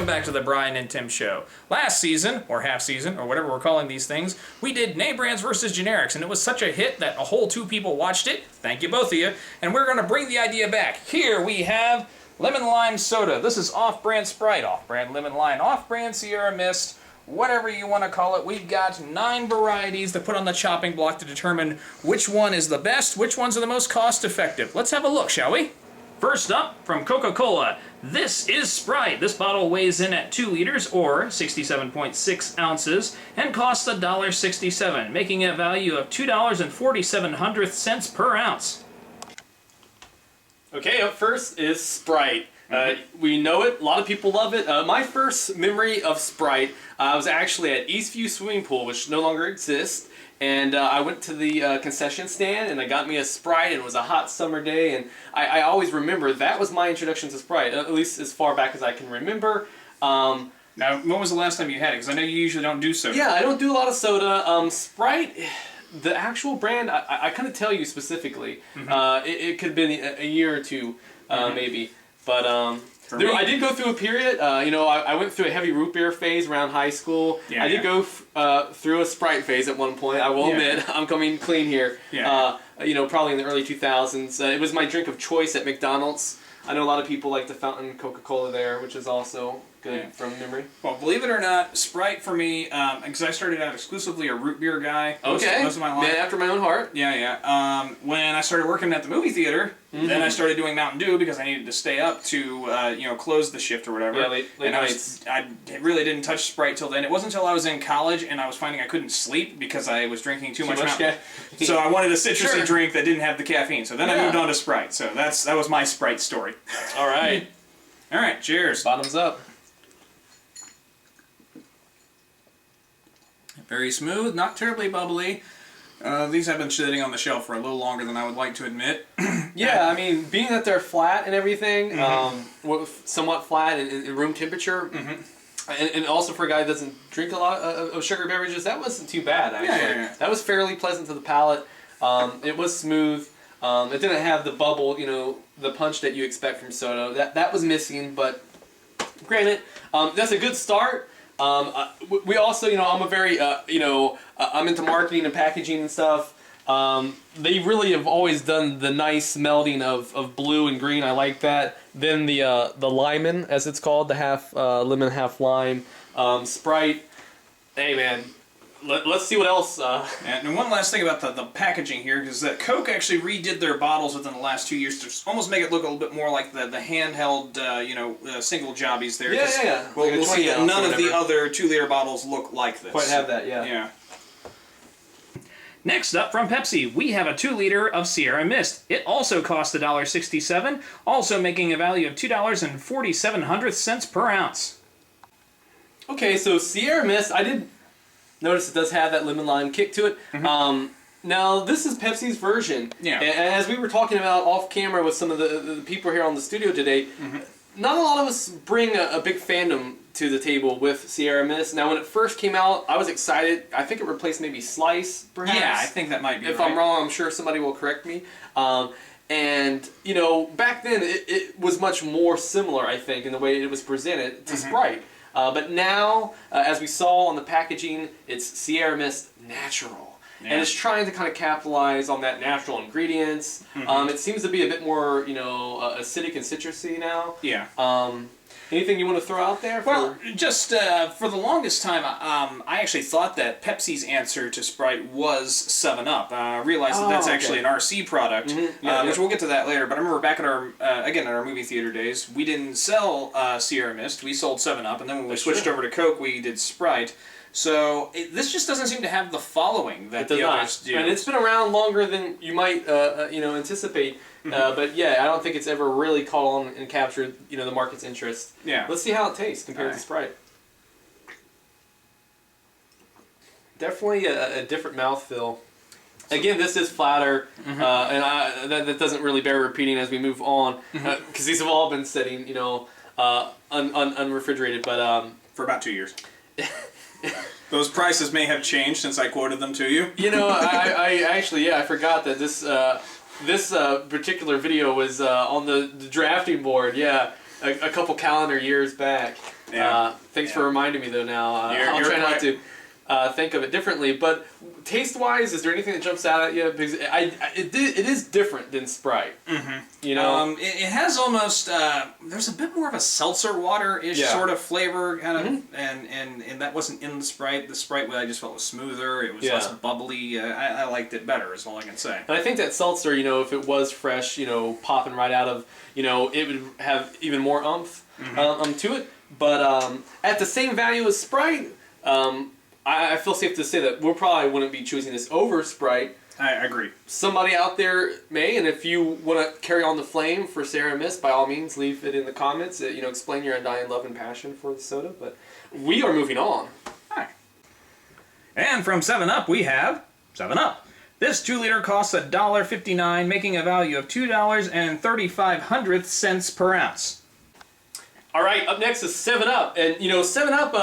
welcome back to the Brian and Tim Show. Last season, or half season, or whatever we're calling these things, we did name brands versus generics, and it was such a hit that a whole 2 people watched it. Thank you, both of you. And we're going to bring the idea back. Here we have Lemon Lime Soda. This is off-brand Sprite, off-brand Lemon Lime, off-brand Sierra Mist, whatever you want to call it. We've got 9 varieties to put on the chopping block to determine which one is the best, which ones are the most cost-effective. Let's have a look, shall we? First up, from Coca-Cola, this is Sprite. This bottle weighs in at 2 liters, or 67.6 ounces, and costs $1.67, making a value of $2.47 per ounce. Okay, up first is Sprite. We know it, a lot of people love it. My first memory of Sprite was actually at Eastview Swimming Pool, which no longer exists. And I went to the concession stand and I got me a Sprite, and it was a hot summer day, and I always remember that was my introduction to Sprite, at least as far back as I can remember. Now, when was the last time you had it? Because I know you usually don't do soda. Yeah, I don't do a lot of soda. Sprite, the actual brand, I couldn't tell you specifically. It could have been a year or two, maybe. But I did go through a period, I went through a heavy root beer phase around high school. I did go through a Sprite phase at one point, I will admit. I'm coming clean here. Probably in the early 2000s. It was my drink of choice at McDonald's. I know a lot of people like the fountain Coca-Cola there, which is also good from memory. Well, believe it or not, Sprite for me, because I started out exclusively a root beer guy most of my life. Man after my own heart. Yeah. When I started working at the movie theater, then I started doing Mountain Dew because I needed to stay up to, close the shift or whatever. Yeah, late nights. I really didn't touch Sprite till then. It wasn't until I was in college and I was finding I couldn't sleep because I was drinking too much Mountain Dew. So I wanted a citrusy drink that didn't have the caffeine. So then I moved on to Sprite. So that was my Sprite story. All right. All right, cheers. Bottoms up. Very smooth, not terribly bubbly. These have been sitting on the shelf for a little longer than I would like to admit. Yeah, I mean, being that they're flat and everything, somewhat flat and room temperature, and also for a guy that doesn't drink a lot of sugar beverages, that wasn't too bad, actually. Yeah. That was fairly pleasant to the palate. It was smooth. It didn't have the bubble, the punch that you expect from soda. That was missing, but granted, that's a good start. We also, I'm a very, I'm into marketing and packaging and stuff. They really have always done the nice melding of blue and green. I like that. Then the lemon, as it's called, the half lemon, half lime, Sprite. Hey, man. Let's see what else. And one last thing about the packaging here is that Coke actually redid their bottles within the last 2 years to almost make it look a little bit more like the handheld, single jobbies there. Yeah. We'll see that none of the other 2-liter bottles look like this. Quite have that, yeah. Yeah. Next up from Pepsi, we have a 2-liter of Sierra Mist. It also costs $1.67, also making a value of $2.47 per ounce. Okay, so Sierra Mist, I did notice it does have that lemon lime kick to it. Now, this is Pepsi's version. Yeah. And as we were talking about off camera with some of the people here on the studio today, not a lot of us bring a big fandom to the table with Sierra Mist. Now, when it first came out, I was excited. I think it replaced maybe Slice, perhaps. Yeah, I think that might be If right. I'm wrong, I'm sure somebody will correct me. And, back then, it was much more similar, I think, in the way it was presented to Sprite. But now, as we saw on the packaging, it's Sierra Mist Natural. Yeah. And it's trying to kind of capitalize on that natural ingredients. It seems to be a bit more, acidic and citrusy now. Yeah. Anything you want to throw out there? Well, just for the longest time, I actually thought that Pepsi's answer to Sprite was 7-Up. I realized that's actually an RC product, which we'll get to that later. But I remember back at our, at our movie theater days, we didn't sell Sierra Mist. We sold 7-Up, and then when we switched over to Coke, we did Sprite. So this just doesn't seem to have the following that the others do. And it's been around longer than you might, anticipate. But yeah, I don't think it's ever really caught on and captured, the market's interest. Yeah. Let's see how it tastes compared to Sprite. Definitely a different mouthfeel. Again, this is flatter, and that doesn't really bear repeating as we move on, because these have all been sitting, unrefrigerated, but for about 2 years. Those prices may have changed since I quoted them to you. I actually, I forgot that this particular video was on the drafting board. Yeah, a couple calendar years back. Yeah. Thanks for reminding me though. Now I'll try not to think of it differently. But taste-wise, is there anything that jumps out at you? Because it is different than Sprite. You know, it has almost there's a bit more of a seltzer water-ish sort of flavor, kind of, and that wasn't in the Sprite. The Sprite, I just felt was smoother. It was less bubbly. I liked it better. Is all I can say. And I think that seltzer, you know, if it was fresh, you know, popping right out of, you know, it would have even more oomph to it. But at the same value as Sprite, I feel safe to say that we probably wouldn't be choosing this over Sprite. I agree. Somebody out there may, and if you want to carry on the flame for Sarah and Miss, by all means, leave it in the comments. You know, explain your undying love and passion for the soda. But we are moving on. Hi. And from 7-Up, we have 7-Up. This 2-liter costs $1.59, making a value of $2.35 per ounce. All right, up next is 7-Up. And, you know, 7-Up,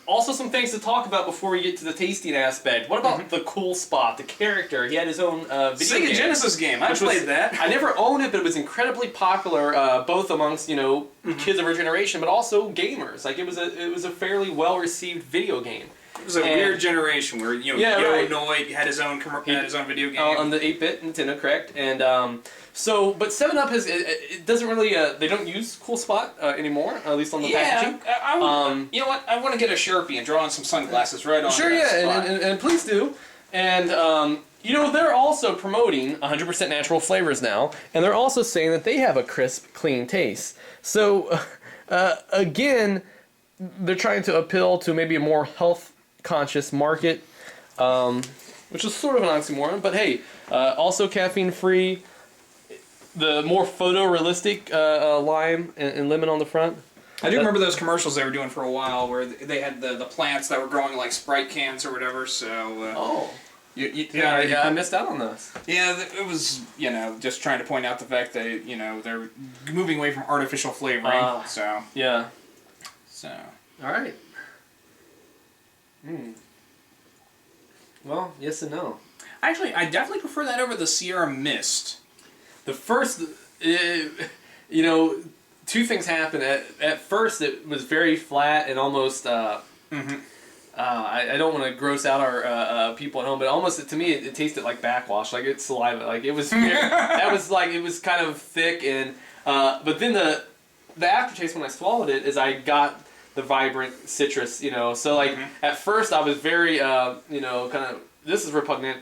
also some things to talk about before we get to the tasting aspect. What about the cool spot, the character? He had his own video Sega game. Genesis game. I played that. I never owned it, but it was incredibly popular, both amongst, you know, kids of our generation, but also gamers. Like, it was a fairly well-received video game. It was a weird generation where, you know, Noid had his own video game. On the 8-bit Nintendo, correct. And, but 7-Up has, it doesn't really, they don't use Cool Spot anymore, at least on the packaging. You know what? I want to get a Sharpie and draw on some sunglasses right on Sure, and please do. And, you know, they're also promoting 100% natural flavors now, and they're also saying that they have a crisp, clean taste. So, again, they're trying to appeal to maybe a more health-conscious market, which is sort of an oxymoron, but hey, also caffeine-free, the more photorealistic lime and lemon on the front. I do remember those commercials they were doing for a while where they had the plants that were growing like Sprite cans or whatever, so... I missed out on those. Yeah, it was, you know, just trying to point out the fact that, you know, they're moving away from artificial flavoring, so... Yeah. So... Alright. Well, yes and no. Actually, I definitely prefer that over the Sierra Mist. The first, you know, two things happened. At first, it was very flat and almost. I don't want to gross out our people at home, but almost to me, it tasted like backwash, like it's saliva. Like it was. That was like it was kind of thick and. But then the aftertaste when I swallowed it is I got the vibrant citrus. You know, so like at first I was very you know, kind of this is repugnant.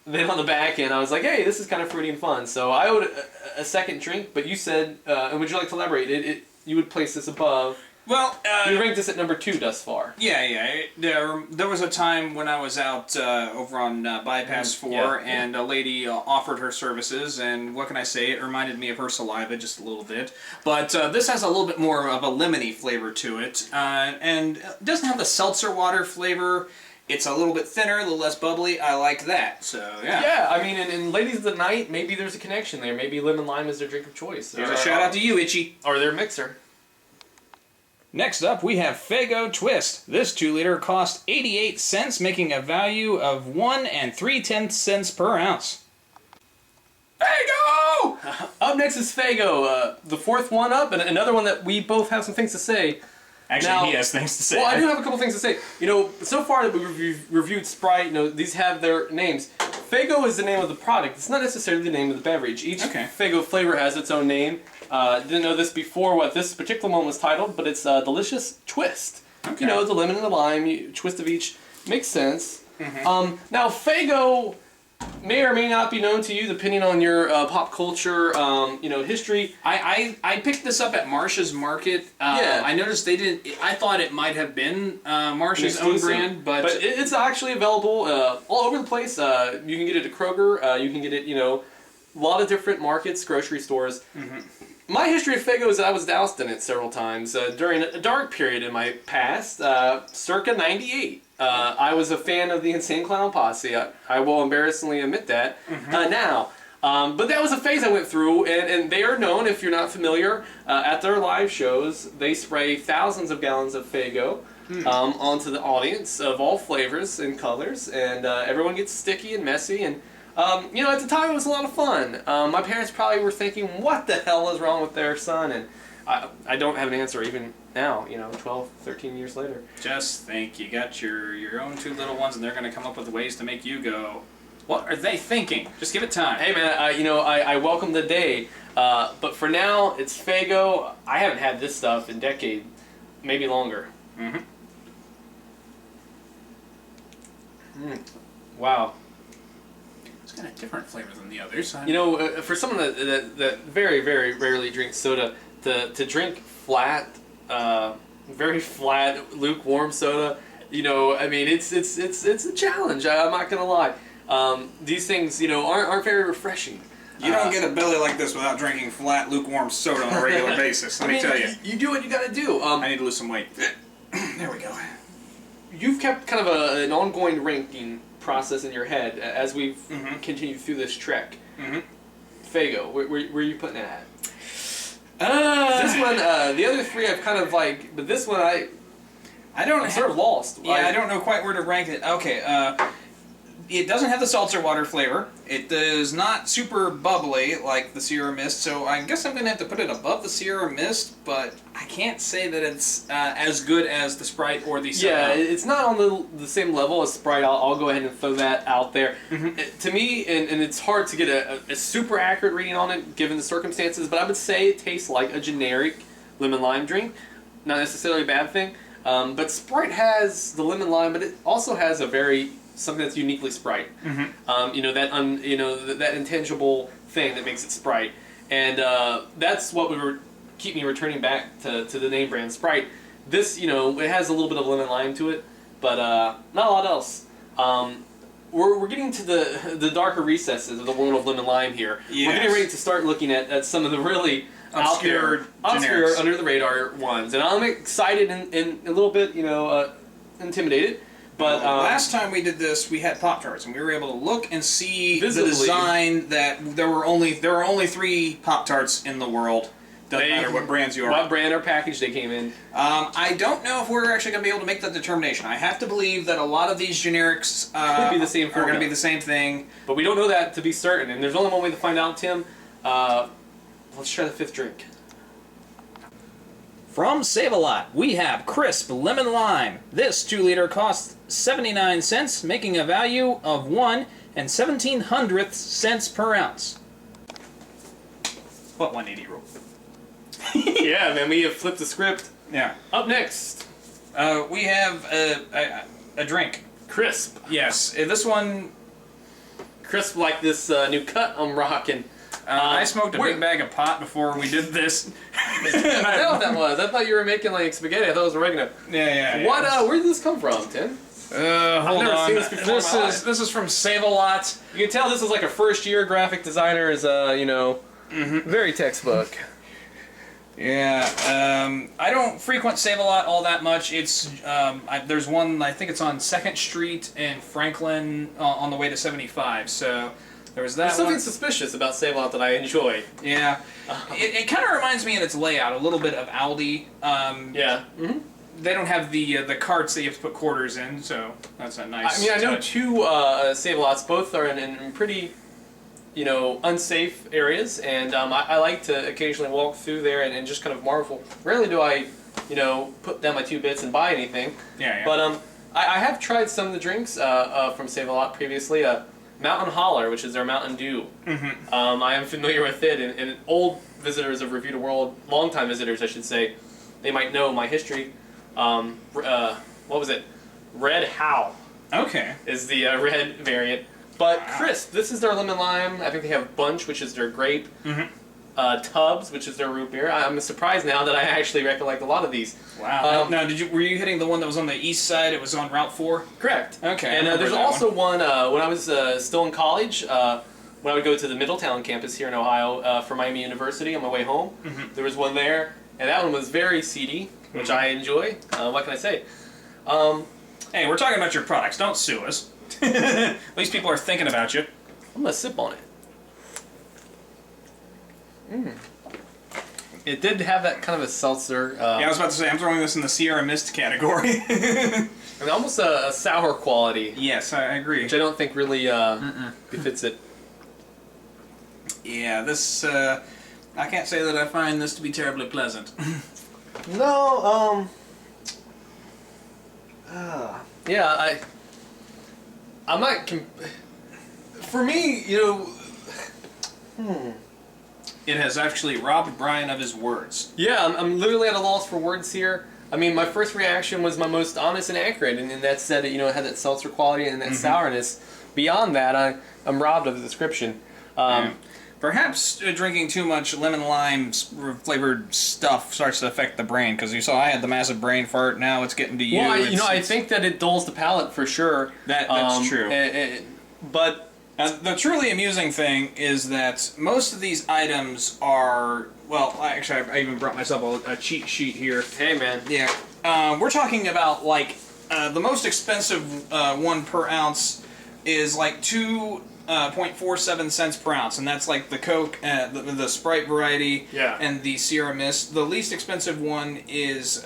Then on the back end, I was like, hey, this is kind of fruity and fun. So I owed a second drink, but you said, and would you like to elaborate? You would place this above. Well, you ranked this at number 2 thus far. Yeah. There was a time when I was out over on Bypass 4, and a lady offered her services, and what can I say? It reminded me of her saliva just a little bit. But this has a little bit more of a lemony flavor to it, and it doesn't have the seltzer water flavor. It's a little bit thinner, a little less bubbly. I like that. So, yeah. Yeah, I mean, in Ladies of the Night, maybe there's a connection there. Maybe lemon lime is their drink of choice. Here's a shout out to you, Itchy. Or their mixer. Next up, we have Faygo Twist. This 2-liter cost 88 cents, making a value of 1 3/10 per ounce. Faygo! Up next is Faygo, the fourth one up, and another one that we both have some things to say. Actually, now, he has things to say. Well, I do have a couple things to say. You know, so far that we've reviewed Sprite, you know, these have their names. Faygo is the name of the product. It's not necessarily the name of the beverage. Each Faygo flavor has its own name. Didn't know this before what this particular one was titled, but it's Delicious Twist. Okay. You know, the lemon and the lime, twist of each. Makes sense. Now, Faygo may or may not be known to you, depending on your pop culture, you know, history. I picked this up at Marsh's Market. I noticed they didn't. I thought it might have been Marsh's own brand, but it's actually available all over the place. You can get it at Kroger. You can get it, you know, a lot of different markets, grocery stores. My history of Faygo is that I was doused in it several times during a dark period in my past, circa '98. I was a fan of the Insane Clown Posse. I will embarrassingly admit that now. But that was a phase I went through, and they are known, if you're not familiar, at their live shows, they spray thousands of gallons of Faygo onto the audience of all flavors and colors, and everyone gets sticky and messy, and you know, at the time it was a lot of fun. My parents probably were thinking, what the hell is wrong with their son? And I don't have an answer even now, 12, 13 years later. Just think, you got your own two little ones, and they're going to come up with ways to make you go, what are they thinking? Just give it time. Hey man, I welcome the day, but for now it's Faygo. I haven't had this stuff in decades, maybe longer. Wow. It's got a different flavor than the others. For someone that very, very rarely drinks soda, to drink flat, very flat, lukewarm soda, it's a challenge. I'm not gonna lie. These things, aren't very refreshing. You don't get a belly like this without drinking flat, lukewarm soda on a regular basis. Let me tell you. You do what you gotta do. I need to lose some weight. There we go. You've kept kind of an ongoing ranking process in your head as we've continued through this trek. Faygo, where are you putting it at? This one, the other three I've kind of but this one I'm sort of lost. Yeah, I don't know quite where to rank it. Okay, it doesn't have the seltzer water flavor. It is not super bubbly like the Sierra Mist, so I guess I'm going to have to put it above the Sierra Mist, but I can't say that it's as good as the Sprite or the 7-Up. Yeah, it's not on the same level as Sprite. I'll go ahead and throw that out there. To me, and it's hard to get a super accurate reading on it given the circumstances, but I would say it tastes like a generic lemon lime drink. Not necessarily a bad thing, but Sprite has the lemon lime, but it also has something that's uniquely Sprite. That intangible thing that makes it Sprite, and that's what keep me returning back to the name brand Sprite. This, it has a little bit of lemon lime to it, but not a lot else. We're getting to the darker recesses of the world of lemon lime here. Yes. We're getting ready to start looking at some of the really obscure, under the radar ones, and I'm excited and a little bit, intimidated. But last time we did this, we had Pop-Tarts, and we were able to look and see visibly, the design that there were only 3 Pop-Tarts in the world. Doesn't matter what brands you are. What brand or package they came in. I don't know if we're actually going to be able to make that determination. I have to believe that a lot of these generics could be the same are going to be the same thing. But we don't know that to be certain, and there's only one way to find out, Tim. Let's try the 5th drink. From Save-A-Lot, we have Crisp Lemon Lime. This 2-liter costs 79 cents, making a value of 1 17/100 per ounce. What 180 rule? Yeah, man, we have flipped the script. Yeah. Up next, we have a drink. Crisp. Yes, this one. Crisp like this new cut I'm rocking. I smoked a big bag of pot before we did this. I don't know what that was. I thought you were making like spaghetti. I thought it was oregano. Yeah. What? Where did this come from, Tim? Hold on. Seen this before in my life. This is from Save-A-Lot. You can tell this is like a first-year graphic designer's, very textbook. Yeah. I don't frequent Save-A-Lot all that much. It's there's one, I think it's on 2nd Street in Franklin on the way to 75. So. There was that. There's something suspicious about Save-A-Lot that I enjoy. Yeah. It kind of reminds me in its layout a little bit of Aldi. Yeah. They don't have the carts that you have to put quarters in, so that's a nice I know touch. 2 Save-A-Lots. Both are in pretty, unsafe areas, and I like to occasionally walk through there and just kind of marvel. Rarely do I, put down my 2 bits and buy anything. Yeah. But I have tried some of the drinks from Save-A-Lot previously. Mountain Holler, which is their Mountain Dew. I am familiar with it, and old visitors of Review the World, longtime visitors, I should say, they might know my history. What was it? Red How. Okay. Is the red variant. But Crisp, this is their lemon lime. I think they have Bunch, which is their grape. Tubbs, which is their root beer. I'm surprised now that I actually recollect a lot of these. Wow. Now, were you hitting the one that was on the east side? It was on Route 4? Correct. Okay. And there's also one when I was still in college, when I would go to the Middletown campus here in Ohio for Miami University on my way home. There was one there, and that one was very seedy, which I enjoy. What can I say? Hey, we're talking about your products. Don't sue us. At least people are thinking about you. I'm going to sip on it. It did have that kind of a seltzer. Yeah, I was about to say, I'm throwing this in the Sierra Mist category. Almost a sour quality. Yes, I agree. Which I don't think really befits it. Yeah, this I can't say that I find this to be terribly pleasant. No, yeah, I'm not. For me, It has actually robbed Brian of his words. yeah, I'm literally at a loss for words here. I mean, my first reaction was my most honest and accurate, and that said that it had that seltzer quality and that sourness. Beyond that, I'm robbed of the description. Perhaps drinking too much lemon lime flavored stuff starts to affect the brain, because you saw I had the massive brain fart. Now it's getting to you. Well, I think that it dulls the palate for sure. That's true. But the truly amusing thing is that most of these items are, well, actually, I even brought myself a cheat sheet here. hey, man. Yeah, we're talking about like the most expensive one per ounce is like 2.47 cents per ounce, and that's like the Coke, the Sprite variety, Yeah. and the Sierra Mist. The least expensive one is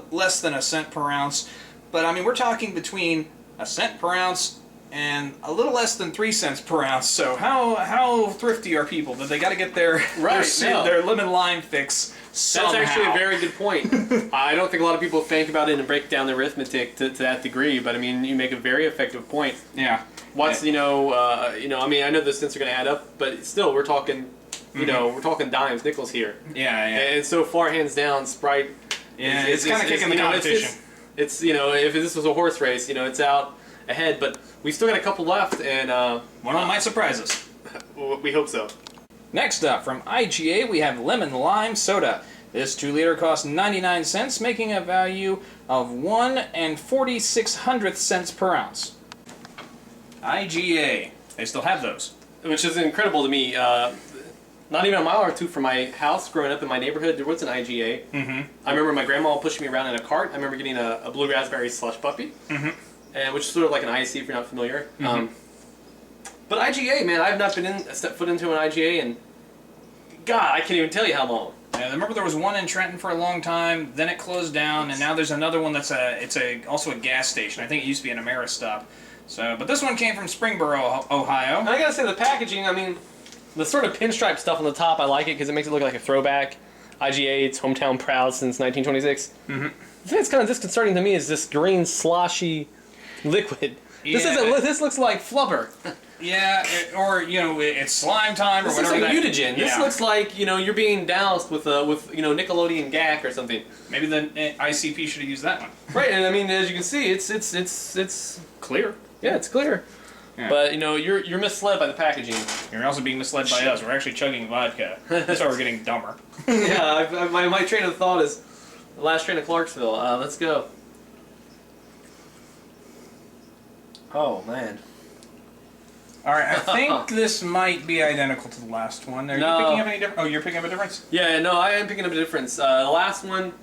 less than a cent per ounce, but I mean we're talking between a cent per ounce and a little less than 3 cents per ounce. So how thrifty are people that they got to get their their lemon lime fix somehow? That's actually a very good point. I don't think a lot of people think about it and break down the arithmetic to that degree, but I mean, you make a very effective point. Yeah. What's I mean, I know the cents are going to add up, but still, we're talking, we're talking dimes, nickels here. Yeah. And so far, hands down, Sprite. Yeah, it's kind of kicking the competition. It's if this was a horse race, it's out ahead, but we still got a couple left, and one of them might surprise us. We hope so. Next up, from IGA, we have lemon lime soda. This 2-liter costs 99 cents, making a value of 1 46 cents per ounce. IGA. They still have those. Which is incredible to me. Not even a mile or two from my house, growing up in my neighborhood, there was an IGA. Mm-hmm. I remember my grandma pushing me around in a cart. I remember getting a blue raspberry slush puppy, which is sort of like an IC if you're not familiar. But IGA, man, I've not stepped foot into an IGA in, God, I can't even tell you how long. I remember there was one in Trenton for a long time, then it closed down, and now there's another one that's also a gas station. I think it used to be an Ameristop. So, but this one came from Springboro, Ohio. And I gotta say, the packaging, I mean, the sort of pinstripe stuff on the top, I like it because it makes it look like a throwback. IGA, it's hometown proud since 1926. The thing that's kind of disconcerting to me is this green sloshy liquid. Yeah. This looks like flubber. Yeah, it's slime time or This whatever. looks like mutagen. This looks like you're being doused with Nickelodeon GAC or something. Maybe the ICP should have used that one. Right, and I mean, as you can see, it's Clear. Yeah, it's clear. Yeah. But you're misled by the packaging. You're also being misled by us. We're actually chugging vodka. That's why we're getting dumber. Yeah, my train of thought is the last train of Clarksville. Let's go. Oh man. All right, I think this might be identical to the last one. Are you picking up any difference? Oh, you're picking up a difference? Yeah, no, I am picking up a difference. The last one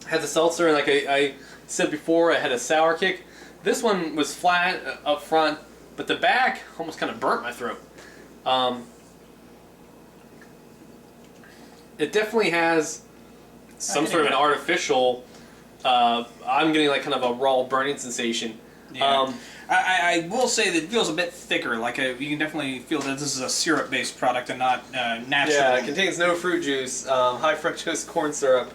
had the seltzer, and like I said before, it had a sour kick. This one was flat up front, but the back almost kind of burnt my throat. It definitely has some sort of an artificial. I'm getting like kind of a raw burning sensation. Yeah. I will say that it feels a bit thicker. Like you can definitely feel that this is a syrup-based product and not natural. Yeah, it contains no fruit juice, high fructose corn syrup.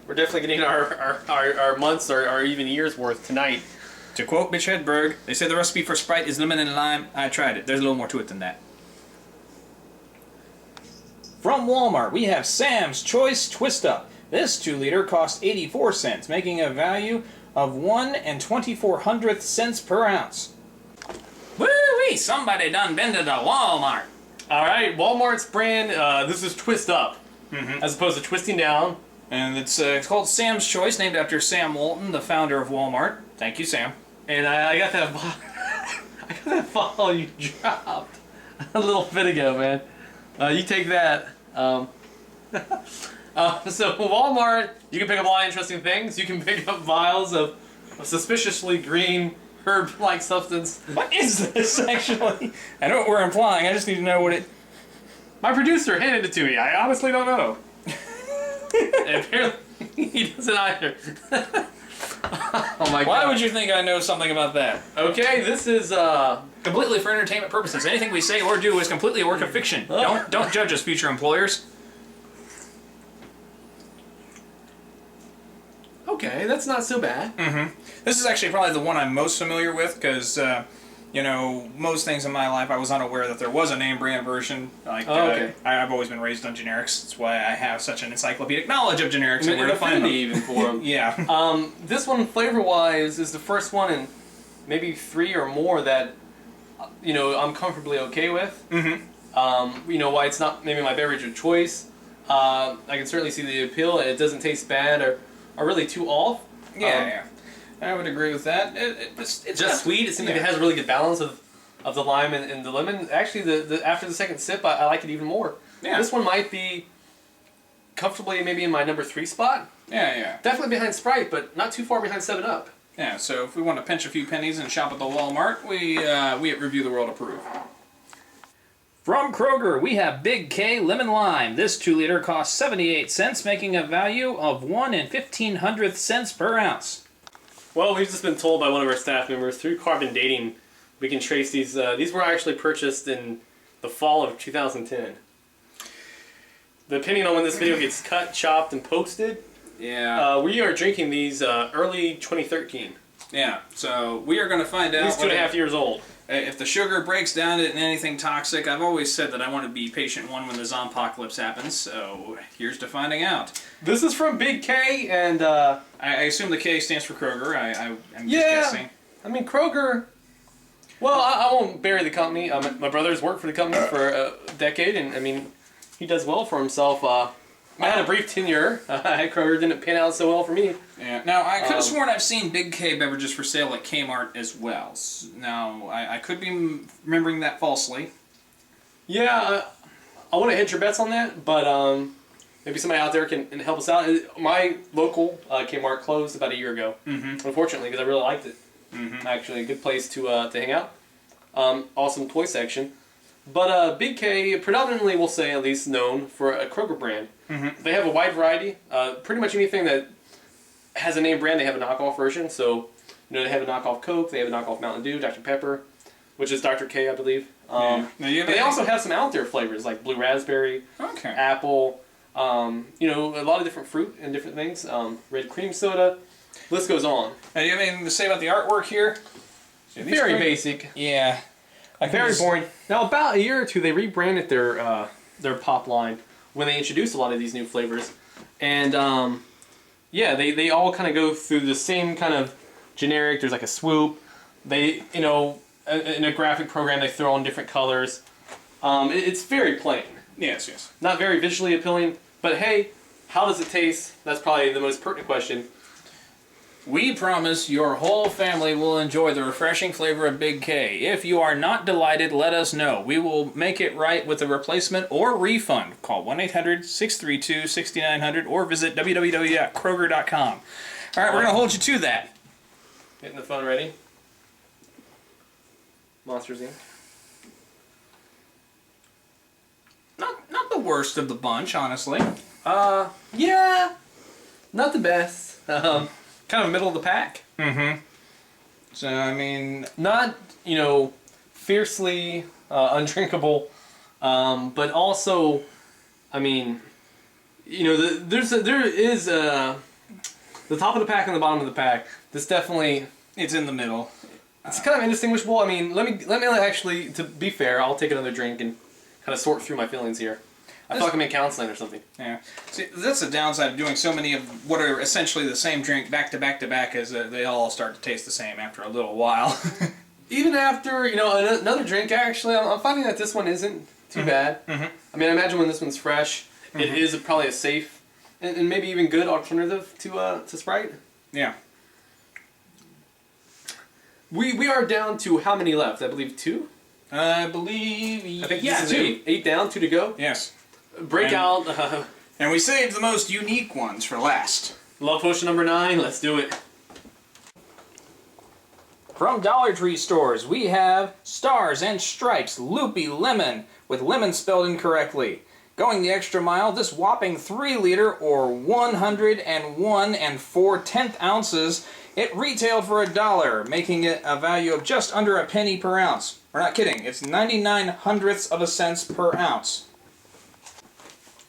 We're definitely getting our months or even years worth tonight. To quote Mitch Hedberg, they say the recipe for Sprite is lemon and lime. I tried it. There's a little more to it than that. From Walmart, we have Sam's Choice Twist Up. This 2-liter costs 84 cents, making a value of 1 24 cents per ounce. Woo-wee! Somebody done been to the Walmart. All right, Walmart's brand. This is Twist Up, as opposed to Twisting Down. And it's called Sam's Choice, named after Sam Walton, the founder of Walmart. Thank you, Sam. And I got that. I got that bottle you dropped a little bit ago, man. You take that. So Walmart, you can pick up a lot of interesting things. You can pick up vials of suspiciously green herb-like substance. What is this, actually? I know what we're implying. I just need to know what it... My producer handed it to me. I honestly don't know. And apparently, he doesn't either. Oh my god. Why would you think I know something about that? Okay, this is completely for entertainment purposes. Anything we say or do is completely a work of fiction. Don't judge us, future employers. Okay, that's not so bad. This is actually probably the one I'm most familiar with because, you know, most things in my life I was unaware that there was a name brand version. Like, okay. I've always been raised on generics. That's why I have such an encyclopedic knowledge of generics and where to find them. Even for them. Yeah. This one, flavor-wise, is the first one in maybe 3 or more that, you know, I'm comfortably okay with. You know, why it's not maybe my beverage of choice. I can certainly see the appeal, and it doesn't taste bad or really too off. Yeah. I would agree with that. It's just sweet. It seems like it has a really good balance of the lime and the lemon. Actually, after the second sip, I like it even more. Yeah. This one might be comfortably maybe in my number 3 spot. Yeah. Definitely behind Sprite, but not too far behind 7-Up. Yeah, so if we want to pinch a few pennies and shop at the Walmart, we at Review the World approve. From Kroger, we have Big K Lemon Lime. This 2-liter costs 78 cents, making a value of 1 1/1500 cents per ounce. Well, we've just been told by one of our staff members through carbon dating, we can trace these. These were actually purchased in the fall of 2010. Depending on when this video gets cut, chopped, and posted, we are drinking these early 2013. Yeah, so we are going to find out. These 2.5 years old. If the sugar breaks down into anything toxic, I've always said that I want to be patient one when the zompocalypse happens, so here's to finding out. This is from Big K, and I assume the K stands for Kroger. I'm just guessing. I mean, Kroger... Well, I won't bury the company. My brother's worked for the company for a decade, and I mean, he does well for himself. I had a brief tenure at Kroger. Didn't pan out so well for me. Yeah. Now, I could have sworn I've seen Big K beverages for sale at Kmart as well. Now, I could be remembering that falsely. Yeah, I want to hedge your bets on that, but maybe somebody out there can help us out. My local Kmart closed about a year ago, unfortunately, because I really liked it. Actually, a good place to hang out. Awesome toy section. But Big K, predominantly, we'll say, at least known for a Kroger brand. They have a wide variety. Pretty much anything that has a name brand, they have a knockoff version. So, you know, they have a knockoff Coke, they have a knockoff Mountain Dew, Dr. Pepper, which is Dr. K, I believe. But they also have some out there flavors, like blue raspberry, apple, you know, a lot of different fruit and different things. Red cream soda. List goes on. Now, do you have anything to say about the artwork here? Very basic. Yeah. Very boring. Now, about a year or two, they rebranded their pop line when they introduced a lot of these new flavors. And, yeah, they all kind of go through the same kind of generic. There's like a swoop. They, you know, in a graphic program, they throw on different colors. It's very plain. Yes. Not very visually appealing. But, hey, how does it taste? That's probably the most pertinent question. We promise your whole family will enjoy the refreshing flavor of Big K. If you are not delighted, let us know. We will make it right with a replacement or refund. Call 1-800-632-6900 or visit www.kroger.com. All right, we're going to hold you to that. Getting the phone ready. Monsters, Inc. Not the worst of the bunch, honestly. Yeah. Not the best. Kind of middle of the pack. So, I mean... Not, you know, fiercely undrinkable, but also, I mean, you know, there is the top of the pack and the bottom of the pack. This definitely... It's in the middle. It's kind of indistinguishable. I mean, let me actually, to be fair, I'll take another drink and kind of sort through my feelings here. I feel like I'm in counseling or something. Yeah. See, that's the downside of doing so many of what are essentially the same drink back to back to back, is that they all start to taste the same after a little while. Even after, you know, another drink, actually, I'm finding that this one isn't too bad. I mean, I imagine when this one's fresh, it is probably a safe and maybe even good alternative to Sprite. Yeah. We are down to how many left? I believe 2? I believe... I think this is 2. 8 down, 2 to go? Yes. Breakout. And we saved the most unique ones for last. Love potion number 9. Let's do it. From Dollar Tree stores, we have Stars and Stripes Loopy Lemon, with lemon spelled incorrectly. Going the extra mile, this whopping 3-liter or 101 4/10 ounces, it retailed for $1, making it a value of just under a penny per ounce. We're not kidding, it's 99 hundredths of a cents per ounce.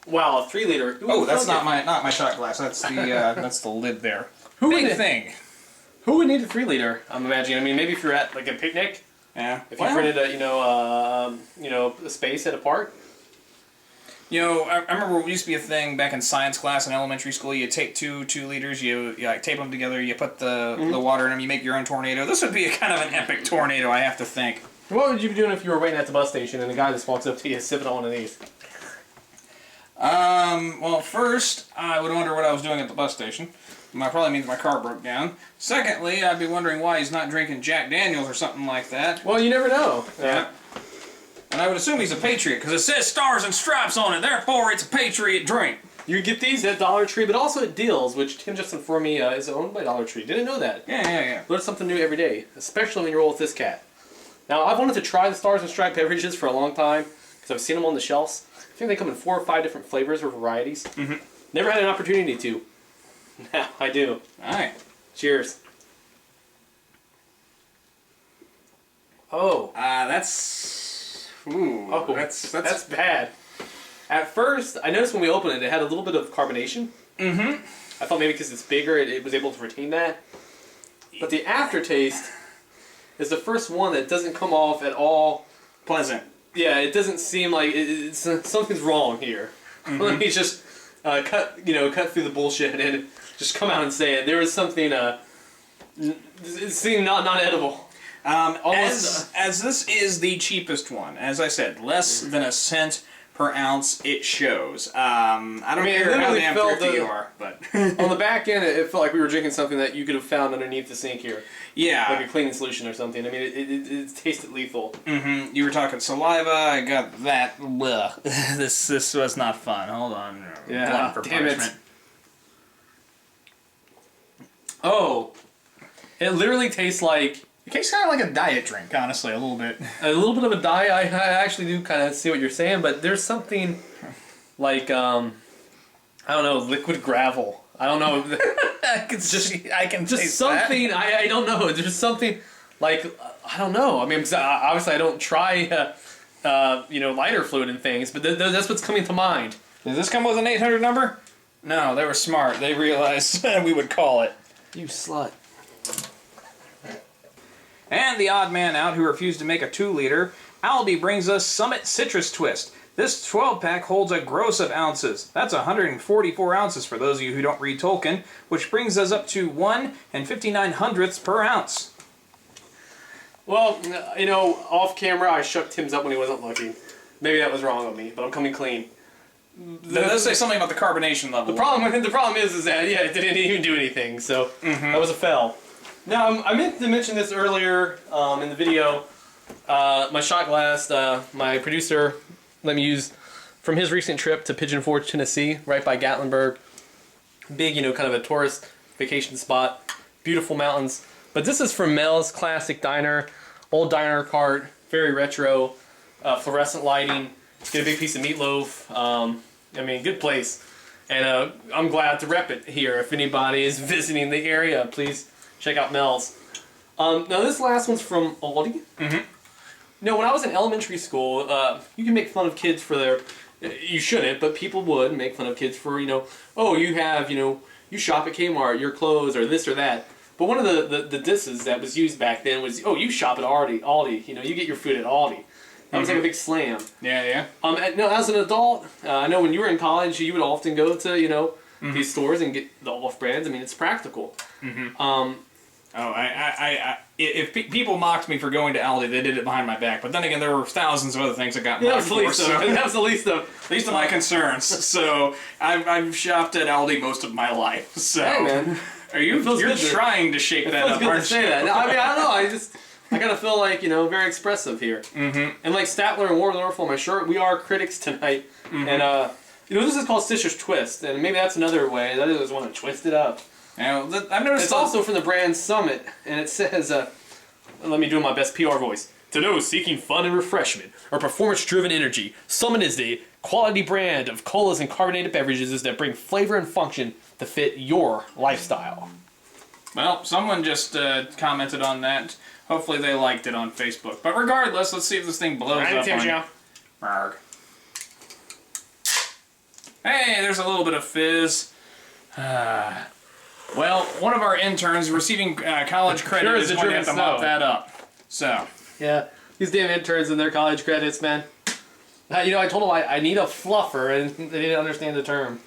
Wow, a 3-liter. Oh, that's not my shot glass. That's the that's the lid there. Big thing. Who would need a 3-liter? I'm imagining. I mean, maybe if you're at like a picnic. Yeah. If you rented a space at a park. You know, I remember it used to be a thing back in science class in elementary school. You take 2 liters, you like tape them together, you put the water in them, you make your own tornado. This would be a kind of an epic tornado, I have to think. What would you be doing if you were waiting at the bus station and the guy just walks up to you sipping on one of these? Well, first, I would wonder what I was doing at the bus station. That probably means my car broke down. Secondly, I'd be wondering why he's not drinking Jack Daniels or something like that. Well, you never know. Yeah. And I would assume he's a patriot, because it says Stars and Stripes on it, therefore it's a patriot drink. You get these at Dollar Tree, but also at Deals, which Tim just informed me is owned by Dollar Tree. Didn't know that. Yeah. Learn something new every day, especially when you roll with this cat. Now, I've wanted to try the Stars and Stripes beverages for a long time, because I've seen them on the shelves. I think they come in 4 or 5 different flavors or varieties. Never had an opportunity to. Now, I do. Alright. Cheers. Oh. That's... Ooh. Oh, that's bad. At first, I noticed when we opened it, it had a little bit of carbonation. I thought maybe because it's bigger, it was able to retain that. But the aftertaste is the first one that doesn't come off at all pleasant. Yeah, it doesn't seem like it's something's wrong here. Let me just cut through the bullshit and just come out and say it. There was something. It seemed not edible. As this is the cheapest one, as I said, less than a cent per ounce, it shows. I don't care how damn thrifty you are, but on the back end, it felt like we were drinking something that you could have found underneath the sink here. Yeah, like a cleaning solution or something. I mean, it tasted lethal. You were talking saliva. I got that. Blech. This was not fun. Hold on. Yeah, for damn punishment. Oh, it literally tastes like. It tastes kind of like a diet drink, honestly, a little bit. A little bit of a diet. I actually do kind of see what you're saying, but there's something like I don't know, liquid gravel. I don't know. I can taste something. That. I don't know. There's something like I don't know. I mean, obviously I don't try lighter fluid and things, but that's what's coming to mind. Does this come with an 800 number? No, they were smart. They realized we would call it. You slut. And the odd man out who refused to make a 2-liter, Aldi brings us Summit Citrus Twist. This 12-pack holds a gross of ounces. That's 144 ounces for those of you who don't read Tolkien, which brings us up to 1 59/100ths per ounce. Well, off camera I shook Tim's up when he wasn't looking. Maybe that was wrong of me, but I'm coming clean. Let's say something about the carbonation level. The problem is that it didn't even do anything, so that was a fail. Now, I meant to mention this earlier in the video. My shot glass, my producer let me use from his recent trip to Pigeon Forge, Tennessee, right by Gatlinburg. Big, kind of a tourist vacation spot. Beautiful mountains. But this is from Mel's Classic Diner. Old diner cart, very retro, fluorescent lighting. Get a big piece of meatloaf. Good place. And I'm glad to rep it here. If anybody is visiting the area, please check out Mel's. Now this last one's from Aldi. When I was in elementary school, you can make fun of kids for their... You shouldn't, but people would make fun of kids for, oh, you have, you shop at Kmart, your clothes, or this or that. But one of the disses that was used back then was, oh, you shop at Aldi. You get your food at Aldi. That was like a big slam. Yeah. Now, as an adult, I know when you were in college, you would often go to, these stores and get the off-brands. I mean, it's practical. If people mocked me for going to Aldi, they did it behind my back. But then again, there were thousands of other things that got mocked for. That's the least of my concerns. So I've shopped at Aldi most of my life. So hey, man. You're trying to shake that up, aren't you? Say that. No, I don't know. I kind of feel like, very expressive here. And like Statler and Wardorf on my shirt, we are critics tonight. And, this is called Citrus Twist. And maybe that's another way. That is want to twist it up. Now, I've noticed it's also from the brand Summit. And it says, let me do my best PR voice. To those seeking fun and refreshment or performance-driven energy, Summit is the quality brand of colas and carbonated beverages that bring flavor and function to fit your lifestyle. Well, someone just commented on that. Hopefully they liked it on Facebook. But regardless, let's see if this thing blows up on... Marg. Hey, there's a little bit of fizz. Well, one of our interns receiving college credit Sure is as the going to have to driven mop snow. that up. So, Yeah, these damn interns and their college credits, man. You know, I told them I need a fluffer, and they didn't understand the term.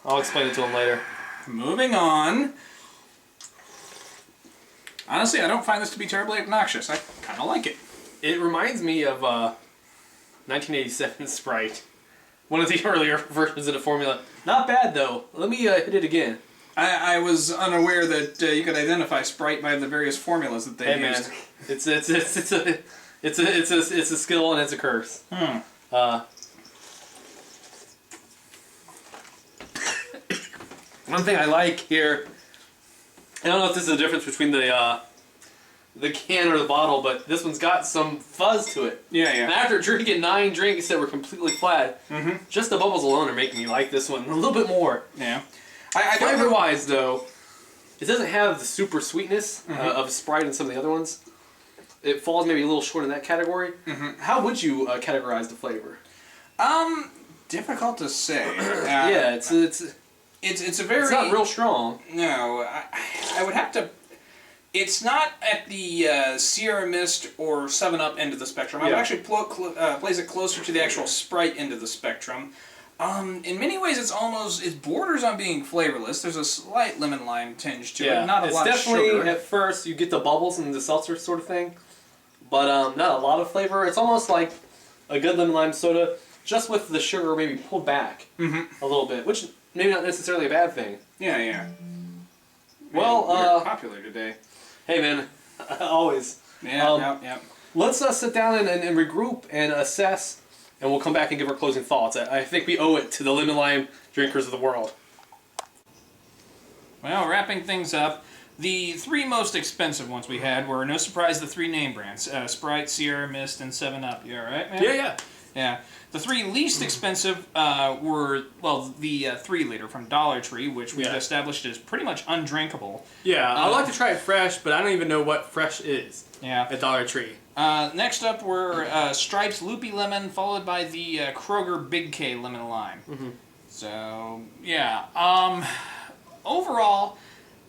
I'll explain it to them later. moving on. Honestly, I don't find this to be terribly obnoxious. I kind of like it. It reminds me of 1987 Sprite. One of the earlier versions of the formula. Not bad, though. Let me hit it again. I was unaware that you could identify Sprite by the various formulas that they Hey, used. man. It's a skill and it's a curse. One thing I like here, I don't know if this is the difference between the can or the bottle, but this one's got some fuzz to it. Yeah, And yeah. after drinking 9 drinks that were completely flat, just the bubbles alone are making me like this one a little bit more. Yeah. I don't know. Flavor-wise, though, it doesn't have the super sweetness of Sprite and some of the other ones. It falls maybe a little short in that category. How would you categorize the flavor? Difficult to say. Yeah, it's It's a very... It's not real strong. No, I would have to... It's not at the Sierra Mist or 7-Up end of the spectrum. I would Yeah. actually place it closer to the actual Sprite end of the spectrum. In many ways, it borders on being flavorless. There's a slight lemon lime tinge to it, not a lot of It's definitely, sugar. at first, you get the bubbles and the seltzer sort of thing, but not a lot of flavor. It's almost like a good lemon lime soda, just with the sugar maybe pulled back a little bit, which maybe not necessarily a bad thing. Yeah, yeah. Well, we're popular today. Hey man, always. Yeah, yeah. Let's sit down and regroup and assess, and we'll come back and give our closing thoughts. I think we owe it to the lemon lime drinkers of the world. Well, wrapping things up, the 3 most expensive ones we had were, no surprise, the 3 name brands. Sprite, Sierra Mist, and 7-Up. You alright, man? Yeah. Yeah. The 3 least expensive were, well, the 3-liter from Dollar Tree, which we've established is pretty much undrinkable. Yeah, I like to try it fresh, but I don't even know what fresh is at Dollar Tree. Next up were Stripes Loopy Lemon, followed by the Kroger Big K Lemon Lime. So, yeah. Overall,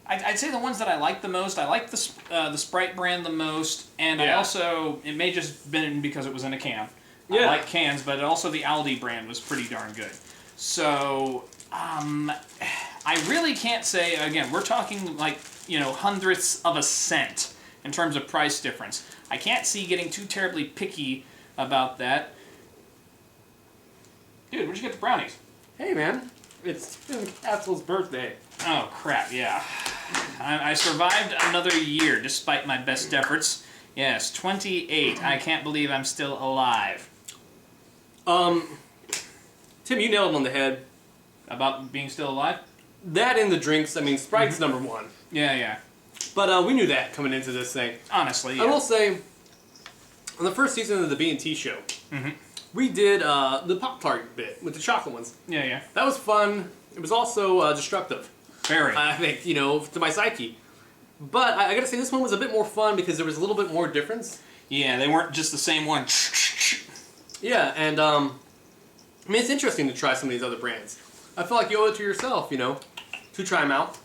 I'd say the ones that I like the most, I like the Sprite brand the most, and I also, it may just been because it was in a can. I like cans, but also the Aldi brand was pretty darn good. So, I really can't say, again, we're talking like, hundredths of a cent in terms of price difference. I can't see getting too terribly picky about that. Dude, where'd you get the brownies? Hey man, it's Castle's birthday. Oh, crap, yeah. I survived another year despite my best efforts. Yes, 28. I can't believe I'm still alive. Tim, you nailed it on the head. About being still alive? That and the drinks, I mean, Sprite's number 1. Yeah, yeah. But we knew that coming into this thing. Honestly, yeah. I will say, on the first season of the B&T show, we did the Pop-Tart bit with the chocolate ones. Yeah, yeah. That was fun. It was also destructive. Very. I think, to my psyche. But I gotta say, this one was a bit more fun because there was a little bit more difference. Yeah, they weren't just the same one. Yeah, and I mean, it's interesting to try some of these other brands. I feel like you owe it to yourself, to try them out.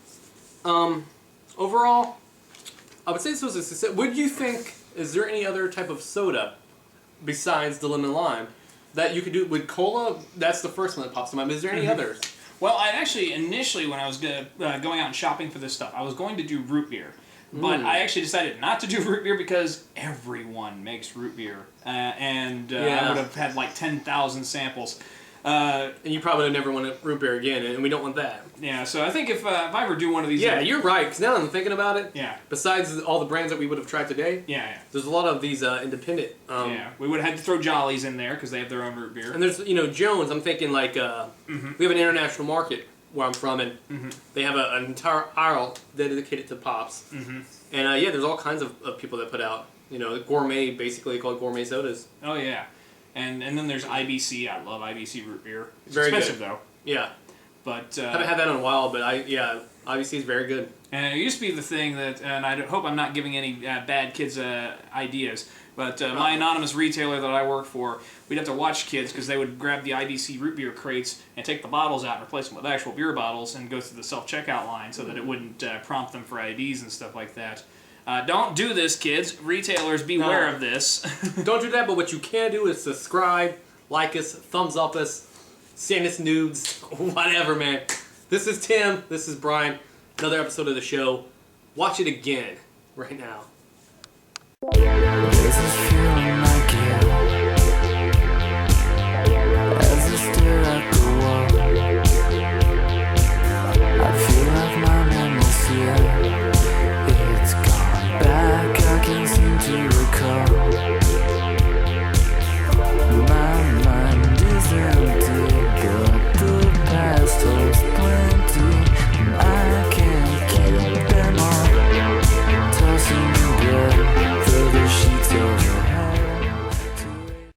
Overall, I would say this was a success. Would you think, is there any other type of soda besides the lemon lime that you could do with cola? That's the first one that pops to mind. Is there any others? Well, I actually, initially, when I was going out and shopping for this stuff, I was going to do root beer. But I actually decided not to do root beer because everyone makes root beer. I would have had like 10,000 samples. And you probably would never want to root beer again, and we don't want that. Yeah, so I think if I ever do one of these... Yeah, you're right, because now that I'm thinking about it, yeah. Besides all the brands that we would have tried today, there's a lot of these independent... we would have had to throw Jollies in there because they have their own root beer. And there's, Jones, I'm thinking like, we have an international market where I'm from, and they have an entire aisle dedicated to Pops. And there's all kinds of people that put out, gourmet, basically called gourmet sodas. Oh, yeah. And then there's IBC. I love IBC root beer. It's very expensive, good. Though. Yeah. But haven't had that in a while, but IBC is very good. And it used to be the thing that, and I hope I'm not giving any bad kids ideas, But my anonymous retailer that I worked for, we'd have to watch kids because they would grab the IBC root beer crates and take the bottles out and replace them with actual beer bottles and go through the self-checkout line so that it wouldn't prompt them for IDs and stuff like that. Don't do this, kids. Retailers, beware of this. Don't do that, but what you can do is subscribe, like us, thumbs up us, send us nudes, whatever, man. This is Tim. This is Brian. Another episode of the show. Watch it again right now. This is